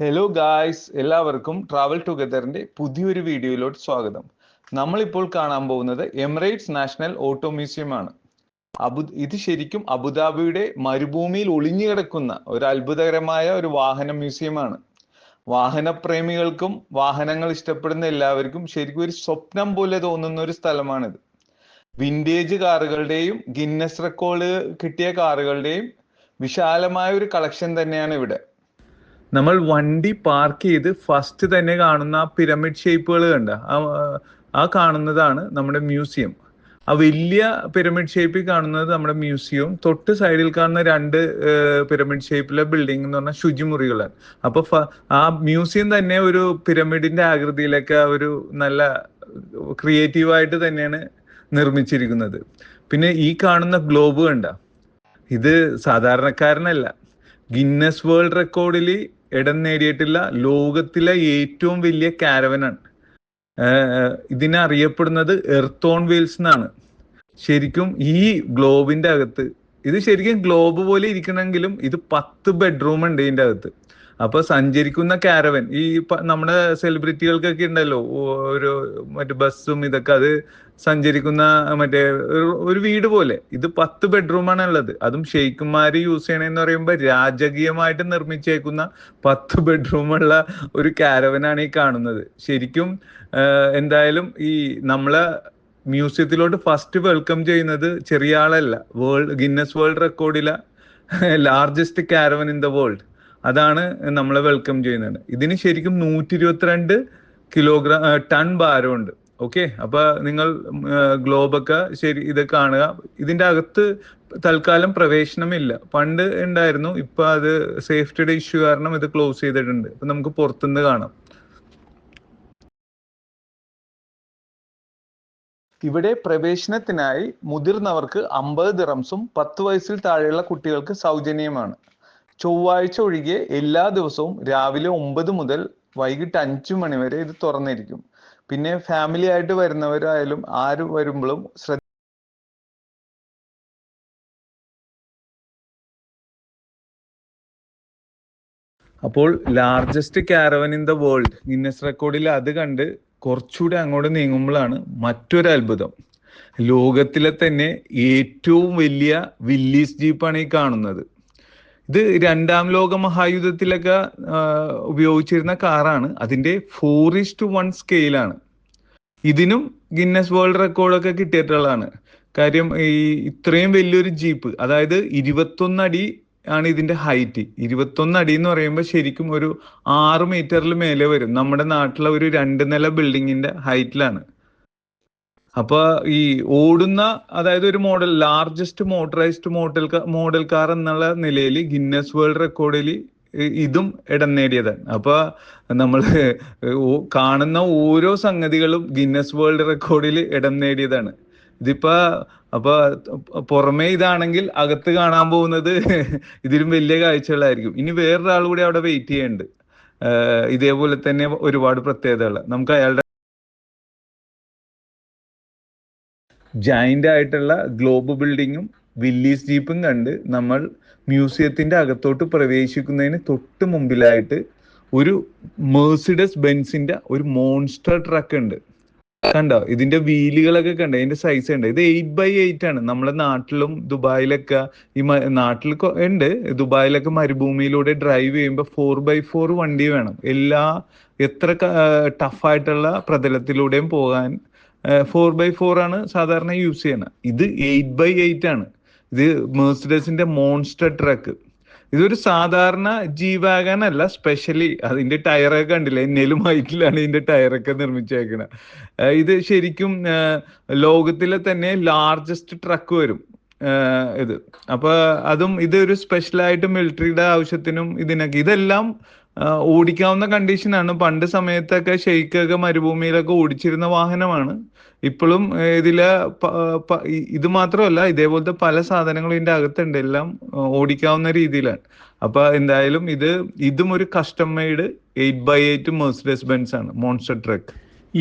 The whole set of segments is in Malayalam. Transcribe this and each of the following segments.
ഹലോ ഗായ്സ്, എല്ലാവർക്കും ട്രാവൽ ടുഗദറിന്റെ പുതിയൊരു വീഡിയോയിലോട്ട് സ്വാഗതം. നമ്മളിപ്പോൾ കാണാൻ പോകുന്നത് എമിറേറ്റ്സ് നാഷണൽ ഓട്ടോ മ്യൂസിയം ആണ്. ഇത് ശരിക്കും അബുദാബിയുടെ മരുഭൂമിയിൽ ഒളിഞ്ഞു കിടക്കുന്ന ഒരു അത്ഭുതകരമായ ഒരു വാഹന മ്യൂസിയമാണ്. വാഹനപ്രേമികൾക്കും വാഹനങ്ങൾ ഇഷ്ടപ്പെടുന്ന എല്ലാവർക്കും ശരിക്കും ഒരു സ്വപ്നം പോലെ തോന്നുന്ന ഒരു സ്ഥലമാണിത്. വിന്റേജ് കാറുകളുടെയും ഗിന്നസ് റെക്കോർഡ് കിട്ടിയ കാറുകളുടെയും വിശാലമായ ഒരു കളക്ഷൻ തന്നെയാണ് ഇവിടെ. നമ്മൾ വണ്ടി പാർക്ക് ചെയ്ത് ഫസ്റ്റ് തന്നെ കാണുന്ന ആ പിരമിഡ് ഷേപ്പുകൾ കണ്ട ആ കാണുന്നതാണ് നമ്മുടെ മ്യൂസിയം. ആ വലിയ പിരമിഡ് ഷേപ്പിൽ കാണുന്നത് നമ്മുടെ മ്യൂസിയവും, തൊട്ട് സൈഡിൽ കാണുന്ന രണ്ട് പിരമിഡ് ഷേപ്പിലെ ബിൽഡിംഗ് എന്ന് പറഞ്ഞാൽ ശുചിമുറികളാണ്. അപ്പൊ ആ മ്യൂസിയം തന്നെ ഒരു പിരമിഡിന്റെ ആകൃതിയിലൊക്കെ ഒരു നല്ല ക്രിയേറ്റീവായിട്ട് തന്നെയാണ് നിർമ്മിച്ചിരിക്കുന്നത്. പിന്നെ ഈ കാണുന്ന ഗ്ലോബ് കണ്ട, ഇത് സാധാരണക്കാരനല്ല, ഗിന്നസ് വേൾഡ് റെക്കോർഡിൽ ഇടം നേടിയിട്ടുള്ള ലോകത്തിലെ ഏറ്റവും വലിയ കാരവനാണ്. ഇതിനെ അറിയപ്പെടുന്നത് എർത്ത് ഓൺ വീൽസ് എന്നാണ്. ശരിക്കും ഈ ഗ്ലോബിന്റെ അകത്ത്, ഇത് ശരിക്കും ഗ്ലോബ് പോലെ ഇരിക്കണമെങ്കിലും ഇത് 10 ബെഡ്റൂം ഉണ്ട് ഇതിന്റെ അകത്ത്. അപ്പൊ സഞ്ചരിക്കുന്ന കാരവൻ, ഈ നമ്മുടെ സെലിബ്രിറ്റികൾക്കൊക്കെ ഉണ്ടല്ലോ ഒരു മറ്റേ ബസ്സും ഇതൊക്കെ, അത് സഞ്ചരിക്കുന്ന മറ്റേ ഒരു വീട് പോലെ. ഇത് 10 ബെഡ്റൂമാണ് ഉള്ളത്. അതും ഷെയ്ഖുമാര് യൂസ് ചെയ്യണമെന്ന് പറയുമ്പോൾ രാജകീയമായിട്ട് നിർമ്മിച്ചേക്കുന്ന 10 ബെഡ്റൂമുള്ള ഒരു കാരവനാണ് ഈ കാണുന്നത്. ശരിക്കും എന്തായാലും ഈ നമ്മളെ മ്യൂസിയത്തിലോട്ട് ഫസ്റ്റ് വെൽക്കം ചെയ്യുന്നത് ചെറിയ ആളല്ല, ഗിന്നസ് വേൾഡ് റെക്കോർഡിലെ largest caravan in the world, അതാണ് നമ്മളെ വെൽക്കം ചെയ്യുന്നത്. ഇതിന് ശരിക്കും 122 കിലോഗ്രാം ടൺ ഭാരമുണ്ട്. ഓക്കെ, അപ്പൊ നിങ്ങൾ ഗ്ലോബൊക്കെ ശരി ഇത് കാണുക. ഇതിന്റെ അകത്ത് തൽക്കാലം പ്രവേശനമില്ല. പണ്ട് ഉണ്ടായിരുന്നു, ഇപ്പൊ അത് സേഫ്റ്റിയുടെ ഇഷ്യൂ കാരണം ഇത് ക്ലോസ് ചെയ്തിട്ടുണ്ട്. അപ്പൊ നമുക്ക് പുറത്തുനിന്ന് കാണാം. ഇവിടെ പ്രവേശനത്തിനായി മുതിർന്നവർക്ക് 50 ദിറംസും 10 വയസ്സിൽ താഴെയുള്ള കുട്ടികൾക്ക് സൗജന്യമാണ്. ചൊവ്വാഴ്ച ഒഴികെ എല്ലാ ദിവസവും രാവിലെ 9 മുതൽ വൈകിട്ട് 5 മണി വരെ ഇത് തുറന്നിരിക്കും. പിന്നെ ഫാമിലി ആയിട്ട് വരുന്നവരായാലും ആര് വരുമ്പോഴും അപ്പോൾ largest caravan in the world Guinness റെക്കോർഡിൽ അത് കണ്ട് കുറച്ചുകൂടി അങ്ങോട്ട് നീങ്ങുമ്പോഴാണ് മറ്റൊരു അത്ഭുതം. ലോകത്തിലെ തന്നെ ഏറ്റവും വലിയ വില്ലീസ് ജീപ്പാണ് ഈ കാണുന്നത്. ഇത് 2ാം ലോക മഹായുദ്ധത്തിലൊക്കെ ഉപയോഗിച്ചിരുന്ന കാറാണ്. അതിന്റെ 4:1 സ്കെയിലാണ്. ഇതിനും ഗിന്നസ് വേൾഡ് റെക്കോർഡൊക്കെ കിട്ടിയിട്ടുള്ളതാണ്. കാര്യം ഈ ഇത്രയും വലിയൊരു ജീപ്പ്, അതായത് 21 അടി ആണ് ഇതിന്റെ ഹൈറ്റ്. 21 അടി എന്ന് പറയുമ്പോൾ ശരിക്കും ഒരു 6 മീറ്ററിൽ മേലെ വരും. നമ്മുടെ നാട്ടിലെ ഒരു 2 നില ബിൽഡിങ്ങിന്റെ ഹൈറ്റിലാണ്. അപ്പൊ ഈ ഓടുന്ന, അതായത് ഒരു model largest motorised model car എന്നുള്ള നിലയിൽ ഗിന്നസ് വേൾഡ് റെക്കോർഡിൽ ഇതും ഇടം നേടിയതാണ്. അപ്പൊ നമ്മൾ കാണുന്ന ഓരോ സംഗതികളും ഗിന്നസ് വേൾഡ് റെക്കോർഡിൽ ഇടം നേടിയതാണ്. ഇതിപ്പോ അപ്പൊ പുറമേ ഇതാണെങ്കിൽ അകത്ത് കാണാൻ പോകുന്നത് ഇതിലും വലിയ കാഴ്ചകളായിരിക്കും. ഇനി വേറൊരാൾ കൂടി അവിടെ വെയിറ്റ് ചെയ്യുന്നുണ്ട്, ഇതേപോലെ തന്നെ ഒരുപാട് പ്രത്യേകതകൾ. നമുക്ക് അയാളുടെ ജൈന്റ് ആയിട്ടുള്ള ഗ്ലോബ് ബിൽഡിങ്ങും വില്ലീസ് ജീപ്പും കണ്ട് നമ്മൾ മ്യൂസിയത്തിന്റെ അകത്തോട്ട് പ്രവേശിക്കുന്നതിന് തൊട്ട് മുമ്പിലായിട്ട് ഒരു മെഴ്സിഡസ് ബെൻസിന്റെ ഒരു മോൺസ്റ്റർ ട്രക്ക് ഉണ്ട്. കണ്ടോ, ഇതിന്റെ വീലുകളൊക്കെ കണ്ടോ, ഇതിന്റെ സൈസ് ഉണ്ട്. ഇത് 8x8 ആണ്. നമ്മുടെ നാട്ടിലും ദുബായിലൊക്കെ നാട്ടിൽ ഉണ്ട്, ദുബായിലൊക്കെ മരുഭൂമിയിലൂടെ ഡ്രൈവ് ചെയ്യുമ്പോൾ 4x4 വണ്ടി വേണം. എത്ര ടഫായിട്ടുള്ള പ്രതലത്തിലൂടെയും പോകാൻ 4x4 ആണ് സാധാരണ യൂസ് ചെയ്യുന്നത്. ഇത് 8x8 ആണ്. ഇത് മെഴ്സിഡസിന്റെ മോൺസ്റ്റർ ട്രക്ക്. ഇതൊരു സാധാരണ ജി വാഗൺ അല്ല. സ്പെഷ്യലി അതിന്റെ ടയറൊക്കെ കണ്ടില്ലേ, എന്നേലും ഹൈറ്റിലാണ് ഇതിന്റെ ടയറൊക്കെ നിർമ്മിച്ചേക്കണത്. ഇത് ശരിക്കും ലോകത്തിലെ തന്നെ ലാർജസ്റ്റ് ട്രക്ക് വരും ഇത്. അപ്പൊ അതും ഇതൊരു സ്പെഷ്യലായിട്ട് മിലിറ്ററിയുടെ ആവശ്യത്തിനും ഇതിനൊക്കെ, ഇതെല്ലാം ഓടിക്കാവുന്ന കണ്ടീഷനാണ്. പണ്ട് സമയത്തൊക്കെ ഷെയ്ഖൊക്കെ മരുഭൂമിയിലൊക്കെ ഓടിച്ചിരുന്ന വാഹനമാണ്. ഇപ്പോഴും ഇതിലെ ഇത് മാത്രമല്ല, ഇതേപോലത്തെ പല സാധനങ്ങളും ഇതിന്റെ അകത്തുണ്ട്. എല്ലാം ഓടിക്കാവുന്ന രീതിയിലാണ്. അപ്പൊ എന്തായാലും ഇതും ഒരു custom made 8x8 Mercedes Benz ആണ്, മോൺസ്റ്റർ ട്രക്ക്.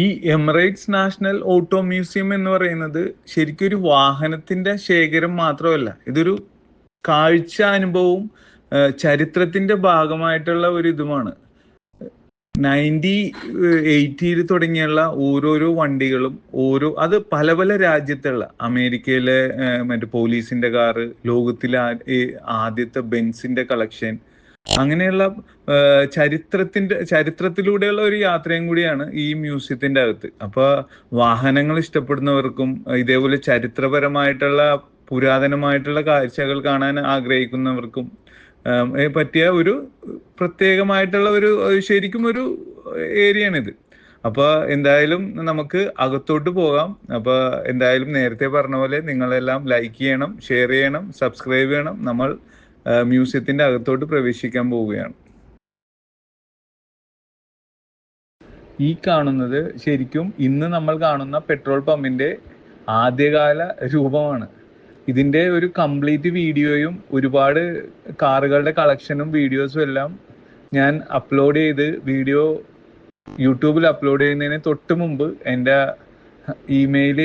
ഈ എമിറേറ്റ്സ് നാഷണൽ ഓട്ടോ മ്യൂസിയം എന്ന് പറയുന്നത് ശരിക്കും ഒരു വാഹനത്തിന്റെ ശേഖരം മാത്രമല്ല, ഇതൊരു കാഴ്ച അനുഭവവും ചരിത്രത്തിന്റെ ഭാഗമായിട്ടുള്ള ഒരു ഇതുമാണ്. 1980 തുടങ്ങിയുള്ള ഓരോരോ വണ്ടികളും അത് പല പല രാജ്യത്തുള്ള അമേരിക്കയിലെ മറ്റേ പോലീസിന്റെ കാറ്, ലോകത്തിലെ ആദ്യത്തെ ബെൻസിന്റെ കളക്ഷൻ, അങ്ങനെയുള്ള ചരിത്രത്തിലൂടെയുള്ള ഒരു യാത്രയും കൂടിയാണ് ഈ മ്യൂസിയത്തിന്റെ അകത്ത്. അപ്പൊ വാഹനങ്ങൾ ഇഷ്ടപ്പെടുന്നവർക്കും ഇതേപോലെ ചരിത്രപരമായിട്ടുള്ള പുരാതനമായിട്ടുള്ള കാഴ്ചകൾ കാണാൻ ആഗ്രഹിക്കുന്നവർക്കും പറ്റിയ ഒരു പ്രത്യേകമായിട്ടുള്ള ശരിക്കും ഒരു ഏരിയയാണിത്. അപ്പൊ എന്തായാലും നമുക്ക് അകത്തോട്ട് പോകാം. അപ്പൊ എന്തായാലും നേരത്തെ പറഞ്ഞ പോലെ നിങ്ങളെല്ലാം ലൈക്ക് ചെയ്യണം, ഷെയർ ചെയ്യണം, സബ്സ്ക്രൈബ് ചെയ്യണം. നമ്മൾ മ്യൂസിയത്തിന്റെ അകത്തോട്ട് പ്രവേശിക്കാൻ പോവുകയാണ്. ഈ കാണുന്നത് ശരിക്കും ഇന്ന് നമ്മൾ കാണുന്ന പെട്രോൾ പമ്പിന്റെ ആദ്യകാല രൂപമാണ്. ഇതിന്റെ ഒരു കംപ്ലീറ്റ് വീഡിയോയും ഒരുപാട് കാറുകളുടെ കളക്ഷനും വീഡിയോസും എല്ലാം ഞാൻ അപ്ലോഡ് ചെയ്ത് യൂട്യൂബിൽ അപ്ലോഡ് ചെയ്യുന്നതിന് തൊട്ട് മുമ്പ് എൻ്റെ ഇമെയിൽ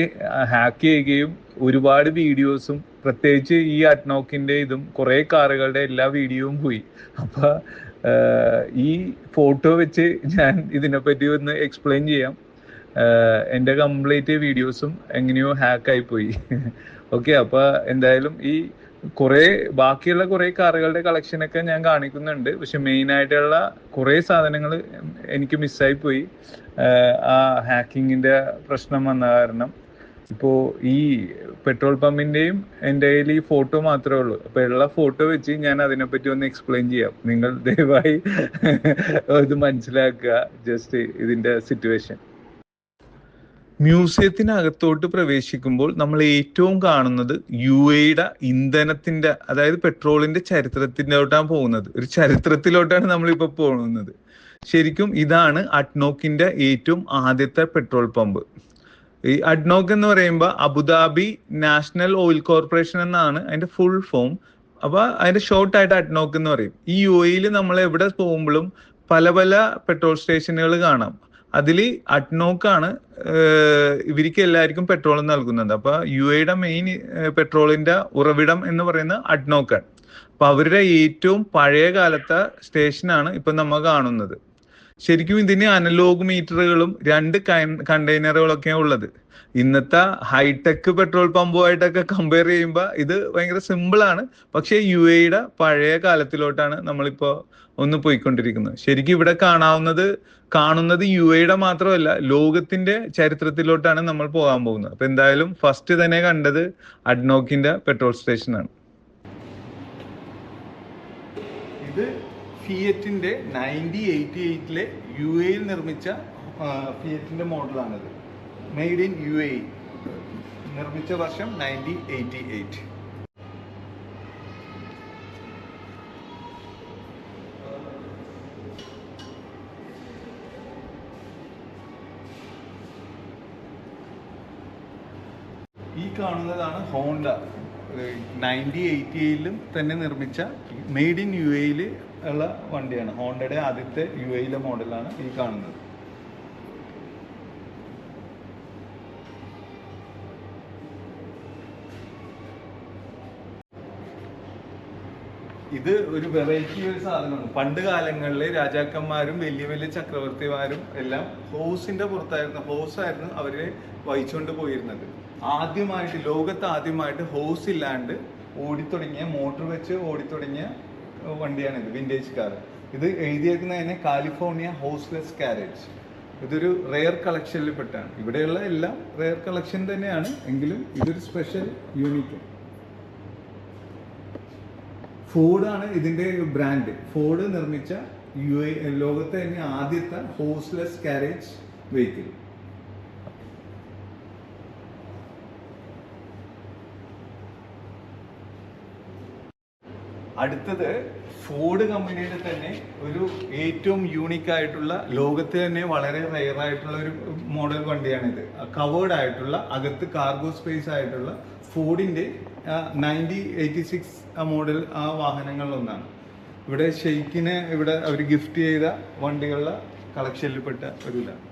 ഹാക്ക് ചെയ്യുകയും ഒരുപാട് വീഡിയോസും പ്രത്യേകിച്ച് ഈ അഡ്നോക്കിന്റെ ഇതും കുറെ കാറുകളുടെ എല്ലാ വീഡിയോയും പോയി. അപ്പൊ ഈ ഫോട്ടോ വെച്ച് ഞാൻ ഇതിനെപ്പറ്റി ഒന്ന് എക്സ്പ്ലെയിൻ ചെയ്യാം. എൻ്റെ കംപ്ലീറ്റ് വീഡിയോസും എങ്ങനെയോ ഹാക്കായി പോയി. ഓക്കെ, അപ്പൊ എന്തായാലും ഈ ബാക്കിയുള്ള കുറെ കാറുകളുടെ കളക്ഷനൊക്കെ ഞാൻ കാണിക്കുന്നുണ്ട്. പക്ഷെ മെയിൻ ആയിട്ടുള്ള കുറെ സാധനങ്ങൾ എനിക്ക് മിസ്സായി പോയി. ആ ഹാക്കിങ്ങിന്റെ പ്രശ്നം വന്ന കാരണം ഇപ്പോ ഈ പെട്രോൾ പമ്പിന്റെയും എൻ്റെ കയ്യിൽ ഈ ഫോട്ടോ മാത്രമേ ഉള്ളൂ. അപ്പൊ ഉള്ള ഫോട്ടോ വെച്ച് ഞാൻ അതിനെപ്പറ്റി ഒന്ന് എക്സ്പ്ലെയിൻ ചെയ്യാം. നിങ്ങൾ ദയവായി ഇത് മനസ്സിലാക്കുക, ജസ്റ്റ് ഇതിന്റെ സിറ്റുവേഷൻ. മ്യൂസിയത്തിനകത്തോട്ട് പ്രവേശിക്കുമ്പോൾ നമ്മൾ ഏറ്റവും കാണുന്നത് UAEയുടെ ഇന്ധനത്തിന്റെ, അതായത് പെട്രോളിന്റെ ചരിത്രത്തിലോട്ടാണ് പോകുന്നത്. ഒരു ചരിത്രത്തിലോട്ടാണ് നമ്മളിപ്പോ പോകുന്നത്. ശരിക്കും ഇതാണ് അഡ്നോക്കിന്റെ ഏറ്റവും ആദ്യത്തെ പെട്രോൾ പമ്പ്. ഈ അഡ്നോക്ക് എന്ന് പറയുമ്പോൾ അബുദാബി നാഷണൽ ഓയിൽ കോർപ്പറേഷൻ എന്നാണ് അതിന്റെ ഫുൾ ഫോം. അപ്പൊ അതിന്റെ ഷോർട്ട് ആയിട്ട് അഡ്നോക്ക് എന്ന് പറയും. ഈ UAEയിൽ നമ്മൾ എവിടെ പോകുമ്പോഴും പല പല പെട്രോൾ സ്റ്റേഷനുകൾ കാണാം. അതിൽ അഡ്നോക്കാണ് ഇവർക്ക് എല്ലാവർക്കും പെട്രോൾ നൽകുന്നത്. അപ്പൊ UAEയുടെ മെയിൻ പെട്രോളിന്റെ ഉറവിടം എന്ന് പറയുന്നത് അഡ്നോക്കാണ്. അപ്പൊ അവരുടെ ഏറ്റവും പഴയ കാലത്തെ സ്റ്റേഷനാണ് ഇപ്പൊ നമ്മൾ കാണുന്നത്. ശരിക്കും ഇതിന് അനലോഗ് മീറ്ററുകളും 2 കണ്ടെയ്നറുകളൊക്കെയാണ് ഉള്ളത്. ഇന്നത്തെ ഹൈടെക് പെട്രോൾ പമ്പുമായിട്ടൊക്കെ കമ്പയർ ചെയ്യുമ്പോൾ ഇത് ഭയങ്കര സിമ്പിൾ ആണ്. പക്ഷേ UAEയുടെ പഴയ കാലത്തിലോട്ടാണ് നമ്മളിപ്പോ ഒന്ന് പോയിക്കൊണ്ടിരിക്കുന്നത്. ശരിക്കും ഇവിടെ കാണുന്നത് UAEയുടെ മാത്രമല്ല, ലോകത്തിന്റെ ചരിത്രത്തിലോട്ടാണ് നമ്മൾ പോകാൻ പോകുന്നത്. അപ്പൊ എന്തായാലും ഫസ്റ്റ് തന്നെ കണ്ടത് അഡ്നോക്കിന്റെ പെട്രോൾ സ്റ്റേഷനാണ്. ഇത് ഫിയറ്റിന്റെ 1988 UAEയിൽ നിർമ്മിച്ച ഫിയറ്റിന്റെ മോഡലാണിത്. മെയ്ഡ് ഇൻ UAE, നിർമ്മിച്ച വർഷം 1988. ഈ കാണുന്നതാണ് ഹോണ്ട. 1988 തന്നെ നിർമ്മിച്ച മെയ്ഡ് ഇൻ UAEയിൽ ഉള്ള വണ്ടിയാണ്. ഹോണ്ടയുടെ ആദ്യത്തെ UAEയിലെ മോഡലാണ് ഈ കാണുന്നത്. ഇത് ഒരു വെറൈറ്റി ഒരു സാധനമാണ്. പണ്ട് കാലങ്ങളിൽ രാജാക്കന്മാരും വലിയ വലിയ ചക്രവർത്തിമാരും എല്ലാം ഹോസായിരുന്നു അവരെ വഹിച്ചുകൊണ്ട് പോയിരുന്നത്. ലോകത്ത് ആദ്യമായിട്ട് ഹോസ് ഇല്ലാണ്ട് മോട്ടോർ വെച്ച് ഓടിത്തുടങ്ങിയ വണ്ടിയാണിത്, വിന്റേജ് കാർ. ഇത് എഴുതിയേക്കുന്നതിന് കാലിഫോർണിയ ഹോസ്ലെസ് കാരേജ്. ഇതൊരു റെയർ കളക്ഷനിൽ പെട്ടാണ്. ഇവിടെയുള്ള എല്ലാം റെയർ കളക്ഷൻ തന്നെയാണ്, എങ്കിലും ഇതൊരു സ്പെഷ്യൽ യൂണിറ്റ്. ഫോർഡാണ് ഇതിന്റെ ബ്രാൻഡ്. ഫോർഡ് നിർമ്മിച്ച ലോകത്തെ തന്നെ ആദ്യത്തെ ഹോസ്ലെസ് കാരേജ് വെഹിക്കിൾ. അടുത്തത് ഫോർഡ് കമ്പനിയുടെ തന്നെ ഒരു ഏറ്റവും യൂണിക് ആയിട്ടുള്ള, ലോകത്തിൽ തന്നെ വളരെ റെയർ ആയിട്ടുള്ള ഒരു മോഡൽ വണ്ടിയാണിത്. കവേർഡ് ആയിട്ടുള്ള, അകത്ത് കാർഗോ സ്പേസ് ആയിട്ടുള്ള ഫോർഡിന്റെ 1986 മോഡൽ വാഹനങ്ങളിലൊന്നാണ്. ഇവിടെ ഷെയ്ക്കിന് അവർ ഗിഫ്റ്റ് ചെയ്ത വണ്ടികളുടെ കളക്ഷനിൽപ്പെട്ട ഒരു ഇതാണ്.